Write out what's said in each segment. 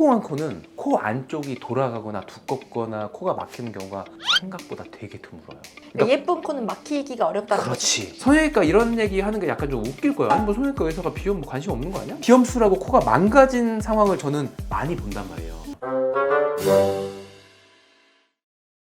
성공한 코는 코 안쪽이 돌아가거나 두껍거나 코가 막히는 경우가 생각보다 되게 드물어요. 그러니까 예쁜 코는 막히기가 어렵다는 거죠. 그렇지. 성형외과 이런 얘기 하는 게 약간 좀 웃길 거야. 아니 뭐 성형외과 의사가 비염 뭐 관심 없는 거 아니야? 비염수라고 코가 망가진 상황을 저는 많이 본단 말이에요.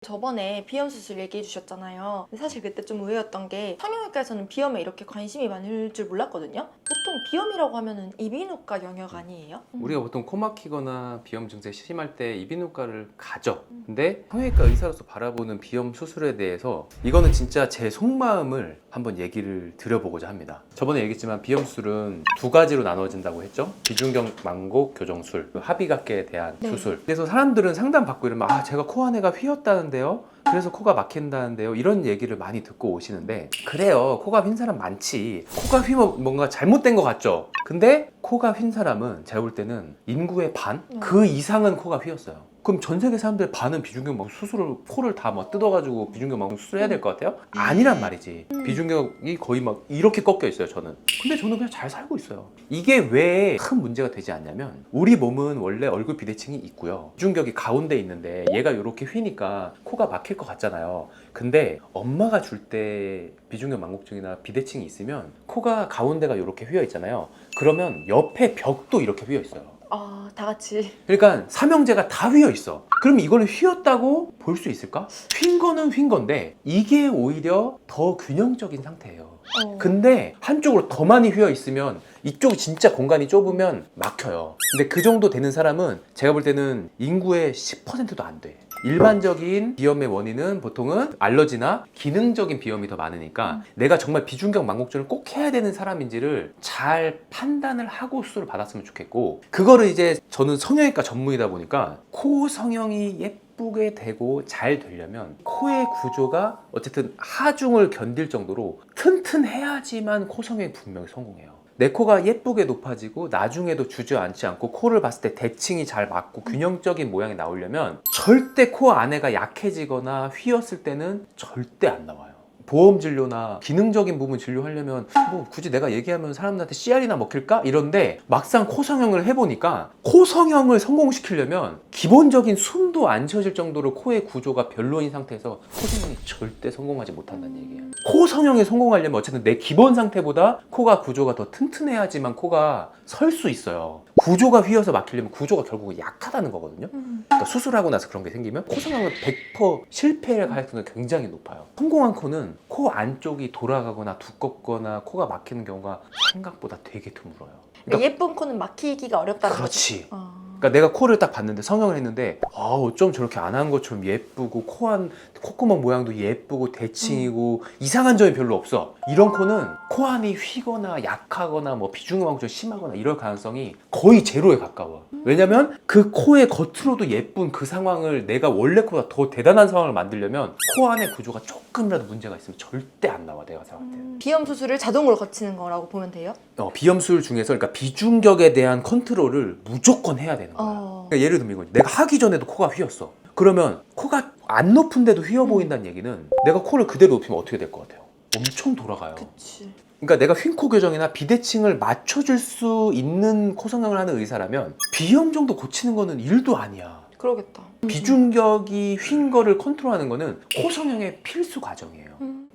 저번에 비염 수술 얘기해 주셨잖아요. 근데 사실 그때 좀 의외였던 게 성형외과에서는 비염에 이렇게 관심이 많을 줄 몰랐거든요. 보통 비염이라고 하면은 이비인후과 영역 아니에요? 우리가 보통 코 막히거나 비염 증세 심할 때 이비인후과를 가죠. 근데 성형외과 의사로서 바라보는 비염 수술에 대해서 이거는 진짜 제 속마음을 한번 얘기를 드려보고자 합니다. 저번에 얘기했지만 비염 수술은 두 가지로 나눠진다고 했죠. 비중격 망곡 교정술, 합의각계에 대한 네. 수술. 그래서 사람들은 상담 받고 이러면 아 제가 코 안에가 휘었다는데요, 그래서 코가 막힌다는데요, 이런 얘기를 많이 듣고 오시는데, 그래요, 코가 휜 사람 많지. 코가 휘면 뭔가 잘못된 것 같죠. 근데 코가 휜 사람은 제가 볼 때는 인구의 반? 그 이상은 코가 휘었어요. 그럼 전 세계 사람들 반은 비중격 망곡 수술을, 코를 다 막 뜯어가지고 비중격 망곡 수술해야 될 것 같아요? 아니란 말이지. 비중격이 거의 막 이렇게 꺾여 있어요, 저는. 근데 저는 그냥 잘 살고 있어요. 이게 왜 큰 문제가 되지 않냐면, 우리 몸은 원래 얼굴 비대칭이 있고요. 비중격이 가운데 있는데 얘가 이렇게 휘니까 코가 막힐 것 같잖아요. 근데 엄마가 줄 때 비중격 망곡증이나 비대칭이 있으면 코가 가운데가 이렇게 휘어 있잖아요. 그러면 옆에 벽도 이렇게 휘어 있어요. 아, 다 같이. 그러니까 삼형제가 다 휘어 있어. 그럼 이걸 휘었다고 볼 수 있을까? 휜 거는 휜 건데 이게 오히려 더 균형적인 상태예요. 근데 한쪽으로 더 많이 휘어 있으면 이쪽이 진짜 공간이 좁으면 막혀요. 근데 그 정도 되는 사람은 제가 볼 때는 인구의 10%도 안 돼. 일반적인 비염의 원인은 보통은 알러지나 기능적인 비염이 더 많으니까 내가 정말 비중격 망곡증을 꼭 해야 되는 사람인지를 잘 판단을 하고 수술을 받았으면 좋겠고, 그거를 이제 저는 성형외과 전문이다 보니까 코 성형이 예쁘게 되고 잘 되려면 코의 구조가 어쨌든 하중을 견딜 정도로 튼튼해야지만 코 성형이 분명히 성공해요. 내 코가 예쁘게 높아지고 나중에도 주저앉지 않고 코를 봤을 때 대칭이 잘 맞고 균형적인 모양이 나오려면 절대 코 안에가 약해지거나 휘었을 때는 절대 안 나와요. 보험 진료나 기능적인 부분 진료하려면 뭐 굳이 내가 얘기하면 사람들한테 씨알이나 먹힐까? 이런데 막상 코 성형을 해보니까 코 성형을 성공시키려면 기본적인 숨도 안 쉬어질 정도로 코의 구조가 별로인 상태에서 코 성형이 절대 성공하지 못한다는 얘기예요. 코 성형에 성공하려면 어쨌든 내 기본 상태보다 코가 구조가 더 튼튼해야지만 코가 설 수 있어요. 구조가 휘어서 막히려면 구조가 결국은 약하다는 거거든요. 그러니까 수술하고 나서 그런 게 생기면 코 성형은 100% 실패할 가능성이 굉장히 높아요. 성공한 코는 코 안쪽이 돌아가거나 두껍거나 코가 막히는 경우가 생각보다 되게 드물어요. 그러니까 예쁜 코는 막히기가 어렵다는 그렇지. 거죠. 그러니까 내가 코를 딱 봤는데 성형을 했는데 어쩜 저렇게 안 한 것처럼 예쁘고 콧구멍 모양도 예쁘고 대칭이고 이상한 점이 별로 없어. 이런 코는 코 안이 휘거나 약하거나 뭐 비중격 망곡증이 심하거나 이럴 가능성이 거의 제로에 가까워. 왜냐면 그 코의 겉으로도 예쁜 그 상황을 내가 원래 코보다 더 대단한 상황을 만들려면 코 안의 구조가 조금이라도 문제가 있으면 절대 안 나와, 내가 생각할 때. 비염 수술을 자동으로 거치는 거라고 보면 돼요? 비염술 중에서 그러니까 비중격에 대한 컨트롤을 무조건 해야 되는 거야. 그러니까 예를 들면 이거, 내가 하기 전에도 코가 휘었어. 그러면 코가 안 높은데도 휘어 보인다는 얘기는 내가 코를 그대로 높이면 어떻게 될 것 같아요? 엄청 돌아가요. 그치. 그러니까 내가 휜 코 교정이나 비대칭을 맞춰줄 수 있는 코 성형을 하는 의사라면 비염 정도 고치는 거는 일도 아니야. 그러겠다. 비중격이 휜 거를 컨트롤하는 거는 코 성형의 필수 과정이에요.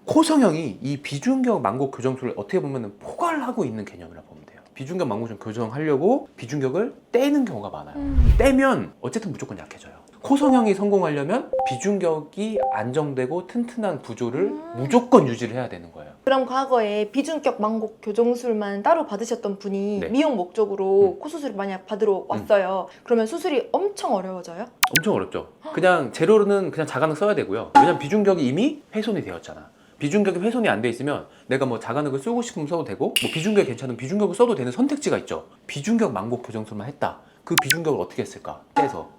코 성형이 이 비중격 망곡 교정술을 어떻게 보면 포괄하고 있는 개념이라고 보면 돼요. 비중격 망곡 교정하려고 비중격을 떼는 경우가 많아요. 떼면 어쨌든 무조건 약해져요. 코 성형이 성공하려면 비중격이 안정되고 튼튼한 구조를 무조건 유지를 해야 되는 거예요. 그럼 과거에 비중격 망곡 교정술만 따로 받으셨던 분이 네. 미용 목적으로 코 수술을 만약 받으러 왔어요. 그러면 수술이 엄청 어려워져요? 엄청 어렵죠. 그냥 재료는 그냥 자가능 써야 되고요. 왜냐면 비중격이 이미 훼손이 되었잖아. 비중격이 훼손이 안 돼 있으면 내가 뭐 자가능을 쓰고 싶으면 써도 되고, 뭐 비중격이 괜찮으면 비중격을 써도 되는 선택지가 있죠. 비중격 망곡 교정술만 했다. 그 비중격을 어떻게 했을까? 떼서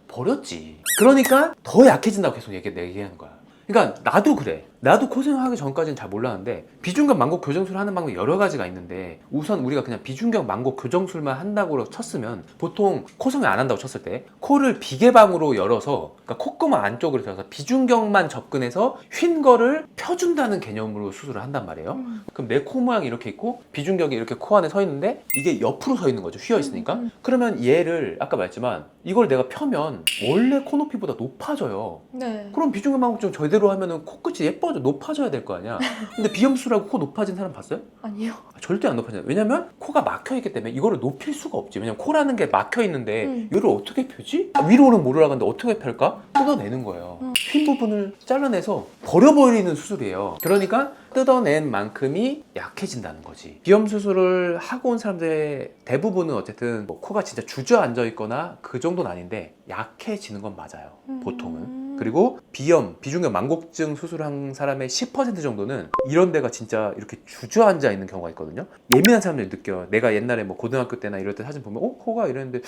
버렸지. 그러니까 더 약해진다고 계속 얘기하는 거야. 그러니까 나도 그래. 나도 코성형하기 전까지는 잘 몰랐는데 비중격 만곡 교정술 하는 방법이 여러 가지가 있는데 우선 우리가 그냥 비중격 만곡 교정술만 한다고 쳤으면 보통 코성형 안 한다고 쳤을 때 코를 비계방으로 열어서 그러니까 콧구멍 안쪽으로 들어서 비중격만 접근해서 휜 거를 펴준다는 개념으로 수술을 한단 말이에요. 그럼 내 코 모양이 이렇게 있고 비중격이 이렇게 코 안에 서 있는데 이게 옆으로 서 있는 거죠. 휘어 있으니까. 그러면 얘를 아까 말했지만 이걸 내가 펴면 원래 코 높이보다 높아져요. 네. 그럼 비중격 만곡증 제대로 하면은 코끝이 예뻐져 높아져야 될 거 아니야. 근데 비염수라고 코 높아진 사람 봤어요? 아니요. 절대 안 높아져요. 왜냐면 코가 막혀 있기 때문에 이거를 높일 수가 없지. 왜냐면 코라는 게 막혀 있는데 이걸 어떻게 펴지? 위로는 못 올라가는데 어떻게 펼까? 뜯어내는 거예요. 휜 부분을 잘라내서 버려버리는 수술이에요. 그러니까 뜯어낸 만큼이 약해진다는 거지. 비염 수술을 하고 온 사람들의 대부분은 어쨌든 뭐 코가 진짜 주저앉아 있거나 그 정도는 아닌데 약해지는 건 맞아요. 보통은. 그리고 비염, 비중격 만곡증 수술한 사람의 10% 정도는 이런 데가 진짜 이렇게 주저앉아 있는 경우가 있거든요. 예민한 사람들이 느껴요. 내가 옛날에 뭐 고등학교 때나 이럴 때 사진 보면 코가 이랬는데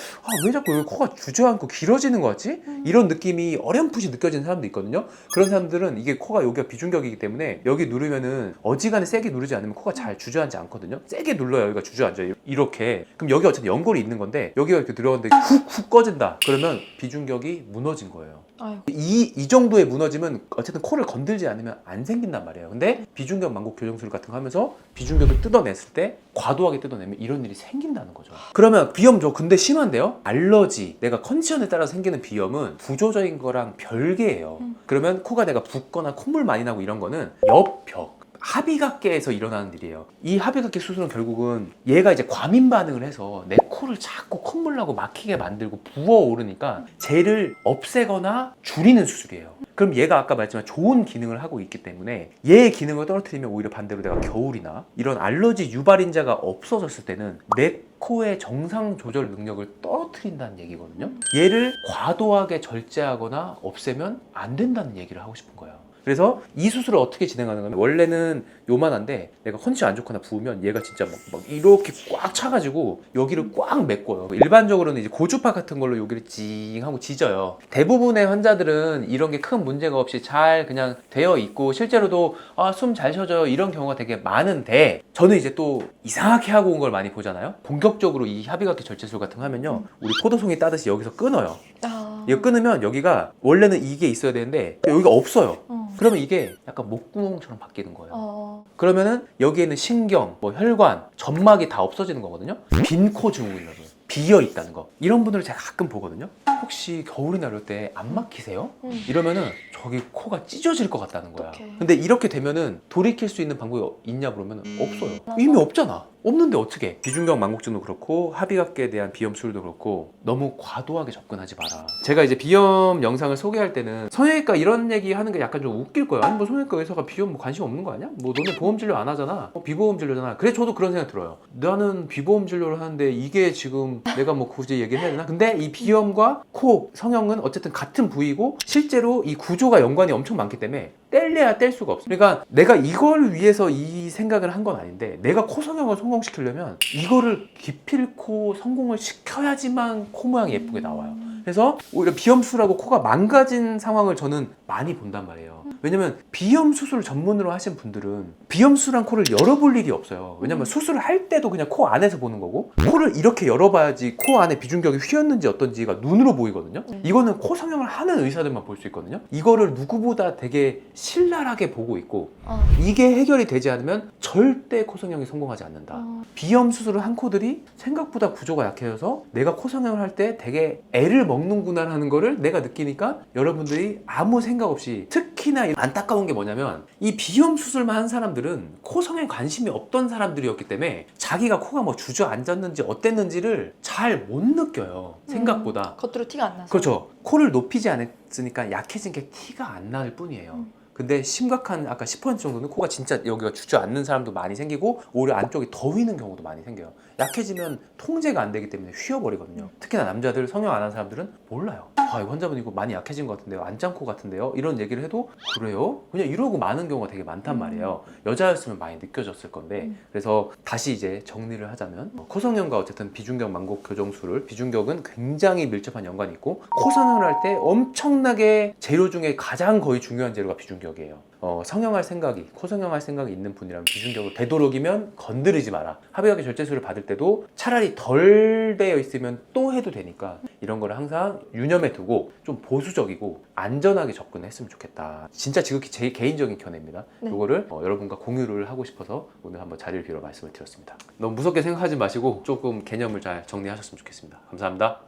왜 자꾸 여기 코가 주저앉고 길어지는 거 같지? 이런 느낌이 어렴풋이 느껴지는 사람도 있거든요. 그런 사람들은 이게 코가 여기가 비중격이기 때문에 여기 누르면은 어지간히 세게 누르지 않으면 코가 잘 주저앉지 않거든요. 세게 눌러야 여기가 주저앉아요. 이렇게. 그럼 여기 어쨌든 연골이 있는 건데 여기가 이렇게 들어갔는데 훅훅 꺼진다. 그러면 비중격이 무너진 거예요. 아이고. 이 정도의 무너짐은 어쨌든 코를 건들지 않으면 안 생긴단 말이에요. 근데 비중격 만곡 교정술 같은 거 하면서 비중격을 뜯어냈을 때 과도하게 뜯어내면 이런 일이 생긴다는 거죠. 그러면 비염 근데 심한데요? 알러지, 내가 컨디션에 따라 생기는 비염은 구조적인 거랑 별개예요. 그러면 코가 내가 붓거나 콧물 많이 나고 이런 거는 옆벽 합의각계에서 일어나는 일이에요. 이 합의각계 수술은 결국은 얘가 이제 과민 반응을 해서 내 코를 자꾸 콧물 나고 막히게 만들고 부어오르니까 쟤를 없애거나 줄이는 수술이에요. 그럼 얘가 아까 말했지만 좋은 기능을 하고 있기 때문에 얘의 기능을 떨어뜨리면 오히려 반대로 내가 겨울이나 이런 알러지 유발인자가 없어졌을 때는 내 코의 정상 조절 능력을 떨어뜨린다는 얘기거든요. 얘를 과도하게 절제하거나 없애면 안 된다는 얘기를 하고 싶은 거예요. 그래서 이 수술을 어떻게 진행하는 거냐면 원래는 요만한데 내가 컨디션 안 좋거나 부으면 얘가 진짜 막 이렇게 꽉 차가지고 여기를 꽉 메꿔요. 일반적으로는 이제 고주파 같은 걸로 여기를 찡 하고 찢어요. 대부분의 환자들은 이런 게 큰 문제가 없이 잘 그냥 되어 있고 실제로도 숨 잘 쉬어져요 이런 경우가 되게 많은데 저는 이제 또 이상하게 하고 온 걸 많이 보잖아요. 본격적으로 이 합의각계 절제술 같은 거 하면요 우리 포도송이 따듯이 여기서 끊어요. 이거 끊으면 여기가 원래는 이게 있어야 되는데 여기가 없어요. 그러면 이게 약간 목구멍처럼 바뀌는 거예요. 그러면은 여기에는 신경, 뭐 혈관, 점막이 다 없어지는 거거든요. 빈 코 증후군이라고 비어 있다는 거. 이런 분들을 제가 가끔 보거든요. 혹시 겨울이나 이럴 때 안 막히세요? 이러면은 저기 코가 찢어질 것 같다는 거야. 어떡해. 근데 이렇게 되면은 돌이킬 수 있는 방법이 있냐 그러면 없어요. 이미 없잖아. 없는데 어떻게? 비중격 만곡증도 그렇고 합의각계에 대한 비염 수술도 그렇고 너무 과도하게 접근하지 마라. 제가 이제 비염 영상을 소개할 때는 성형외과 이런 얘기 하는 게 약간 좀 웃길 거예요. 아니 뭐 성형외과 의사가 비염 뭐 관심 없는 거 아니야? 뭐 너네 보험 진료 안 하잖아. 비보험 진료잖아. 그래 저도 그런 생각 들어요. 나는 비보험 진료를 하는데 이게 지금 내가 뭐 굳이 얘기를 해야 되나? 근데 이 비염과 코 성형은 어쨌든 같은 부위고 실제로 이 구조가 연관이 엄청 많기 때문에 뗄래야 뗄 수가 없어. 그러니까 내가 이걸 위해서 이 생각을 한 건 아닌데 내가 코 성형을 성공시키려면 이거를 기필코 성공을 시켜야지만 코 모양이 예쁘게 나와요. 그래서 오히려 비염 수술하고 코가 망가진 상황을 저는 많이 본단 말이에요. 왜냐면 비염 수술 전문으로 하신 분들은 비염 수술한 코를 열어볼 일이 없어요. 왜냐면 수술을 할 때도 그냥 코 안에서 보는 거고 코를 이렇게 열어봐야지 코 안에 비중격이 휘었는지 어떤지가 눈으로 보이거든요. 이거는 코 성형을 하는 의사들만 볼 수 있거든요. 이거를 누구보다 되게 신랄하게 보고 있고 이게 해결이 되지 않으면 절대 코 성형이 성공하지 않는다. 비염 수술을 한 코들이 생각보다 구조가 약해져서 내가 코 성형을 할 때 되게 애를 먹는구나 하는 거를 내가 느끼니까 여러분들이 아무 생각 없이 특히나 안타까운 게 뭐냐면 이 비염 수술만 한 사람들은 코 성형에 관심이 없던 사람들이었기 때문에 자기가 코가 뭐 주저앉았는지 어땠는지를 잘 못 느껴요. 생각보다. 겉으로 티가 안 나서. 그렇죠. 코를 높이지 않았으니까 약해진 게 티가 안 날 뿐이에요. 근데 심각한 아까 10% 정도는 코가 진짜 여기가 주저앉는 사람도 많이 생기고 오히려 안쪽이 더 휘는 경우도 많이 생겨요. 약해지면 통제가 안 되기 때문에 휘어버리거든요. 특히나 남자들 성형 안 한 사람들은 몰라요. 이 환자분 이거 많이 약해진 것 같은데요. 안짱코 같은데요. 이런 얘기를 해도 그래요? 그냥 이러고 마는 경우가 되게 많단 말이에요. 여자였으면 많이 느껴졌을 건데 그래서 다시 이제 정리를 하자면 코 성형과 어쨌든 비중격 만곡 교정술을 비중격은 굉장히 밀접한 연관이 있고 코 성형을 할 때 엄청나게 재료 중에 가장 거의 중요한 재료가 비중격이에요. 성형할 생각이, 코 성형할 생각이 있는 분이라면 기준적으로 되도록이면 건드리지 마라. 합의약의 절제술을 받을 때도 차라리 덜 되어 있으면 또 해도 되니까 이런 거를 항상 유념해 두고 좀 보수적이고 안전하게 접근했으면 좋겠다. 진짜 지극히 제 개인적인 견해입니다. 네. 이거를 여러분과 공유를 하고 싶어서 오늘 한번 자리를 빌어 말씀을 드렸습니다. 너무 무섭게 생각하지 마시고 조금 개념을 잘 정리하셨으면 좋겠습니다. 감사합니다.